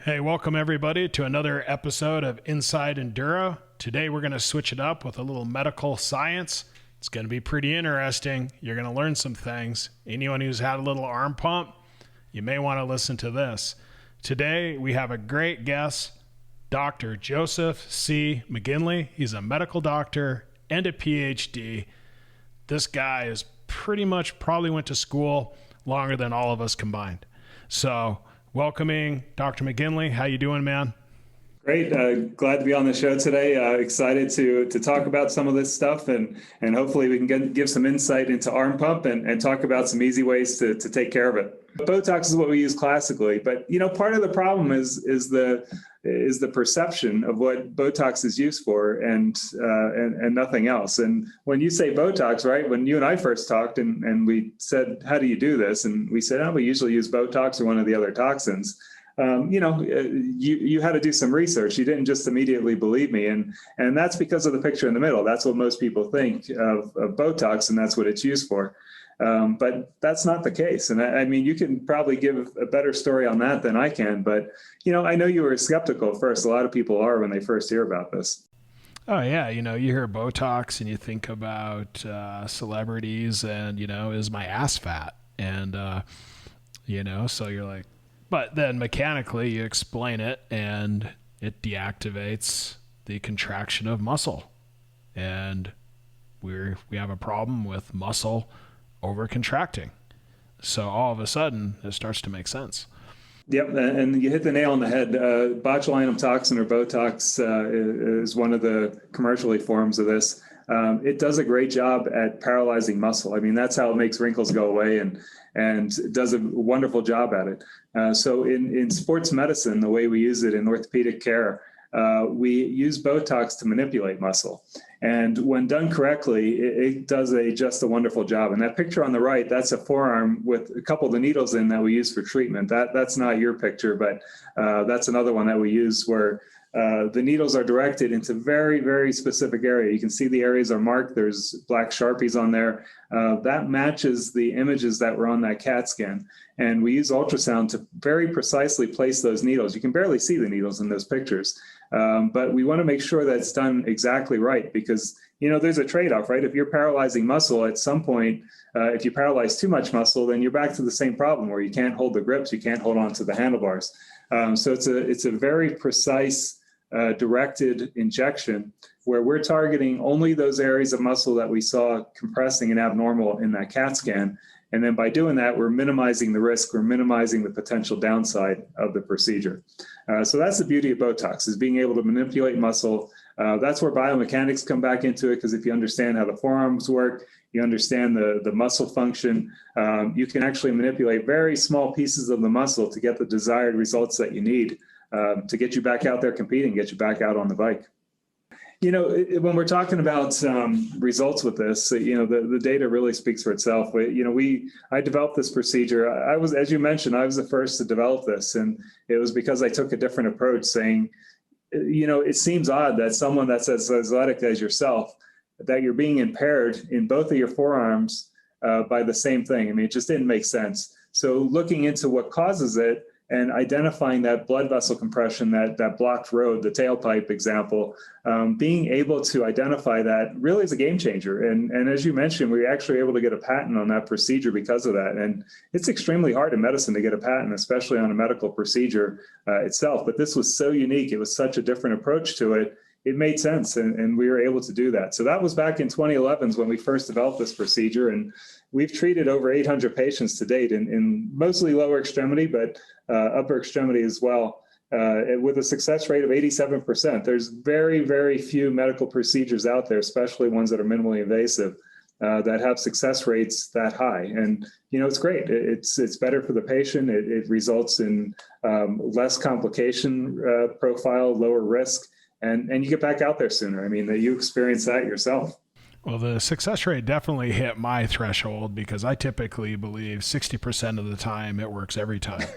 Hey, welcome everybody to another episode of Inside Enduro. Today we're going to switch it up with a little medical science. It's going to be pretty interesting. You're going to learn some things. Anyone who's had a little arm pump, you may want to listen to this. Today we have a great guest, Dr. Joseph C. McGinley. He's a medical doctor and a PhD. This guy is pretty much probably went to school longer than all of us combined. So welcoming Dr. McGinley. How you doing, man? Great. Glad to be on the show today. Excited to talk about some of this stuff and hopefully we can give some insight into arm pump and talk about some easy ways to take care of it. Botox is what we use classically, but part of the problem is the perception of what Botox is used for and nothing else. And when you say Botox, right, when you and I first talked and we said, how do you do this? And we said, we usually use Botox or one of the other toxins. You had to do some research. You didn't just immediately believe me. And that's because of the picture in the middle. That's what most people think of Botox, and that's what it's used for. But that's not the case. And I mean, you can probably give a better story on that than I can. But, I know you were skeptical at first. A lot of people are when they first hear about this. Oh, yeah. You hear Botox and you think about celebrities and, is my ass fat? And, so you're like, but then mechanically you explain it and it deactivates the contraction of muscle. And we have a problem with muscle over contracting. So all of a sudden it starts to make sense. Yep, and you hit the nail on the head. Botulinum toxin or Botox is one of the commercially forms of this. It does a great job at paralyzing muscle. I mean, that's how it makes wrinkles go away and does a wonderful job at it. So in sports medicine, the way we use it in orthopedic care, we use Botox to manipulate muscle. And when done correctly, it does just a wonderful job. And that picture on the right, that's a forearm with a couple of the needles in that we use for treatment. That's not your picture, but that's another one that we use where the needles are directed into very, very specific area. You can see the areas are marked. There's black Sharpies on there. That matches the images that were on that CAT scan. And we use ultrasound to very precisely place those needles. You can barely see the needles in those pictures. But we want to make sure that it's done exactly right because, there's a trade-off, right? If you're paralyzing muscle at some point, if you paralyze too much muscle, then you're back to the same problem where you can't hold the grips, you can't hold on to the handlebars. So it's a very precise directed injection where we're targeting only those areas of muscle that we saw compressing and abnormal in that CAT scan. And then by doing that, we're minimizing the risk, we're minimizing the potential downside of the procedure. So that's the beauty of Botox, is being able to manipulate muscle. That's where biomechanics come back into it, because if you understand how the forearms work, you understand the muscle function, you can actually manipulate very small pieces of the muscle to get the desired results that you need to get you back out there competing, get you back out on the bike. When we're talking about results with this, the data really speaks for itself. I developed this procedure. As you mentioned, I was the first to develop this, and it was because I took a different approach, saying, it seems odd that someone that's as athletic as yourself, that you're being impaired in both of your forearms by the same thing. I mean, it just didn't make sense. So looking into what causes it, and identifying that blood vessel compression, that blocked road, the tailpipe example, being able to identify that really is a game changer. And as you mentioned, we were actually able to get a patent on that procedure because of that. And it's extremely hard in medicine to get a patent, especially on a medical procedure itself. But this was so unique. It was such a different approach to it. It made sense, and we were able to do that. So that was back in 2011 when we first developed this procedure. And we've treated over 800 patients to date in mostly lower extremity, but upper extremity as well, with a success rate of 87%. There's very, very few medical procedures out there, especially ones that are minimally invasive, that have success rates that high. And, it's great. It's better for the patient. It results in less complication profile, lower risk, and you get back out there sooner. I mean, you experience that yourself. Well, the success rate definitely hit my threshold because I typically believe 60% of the time it works every time.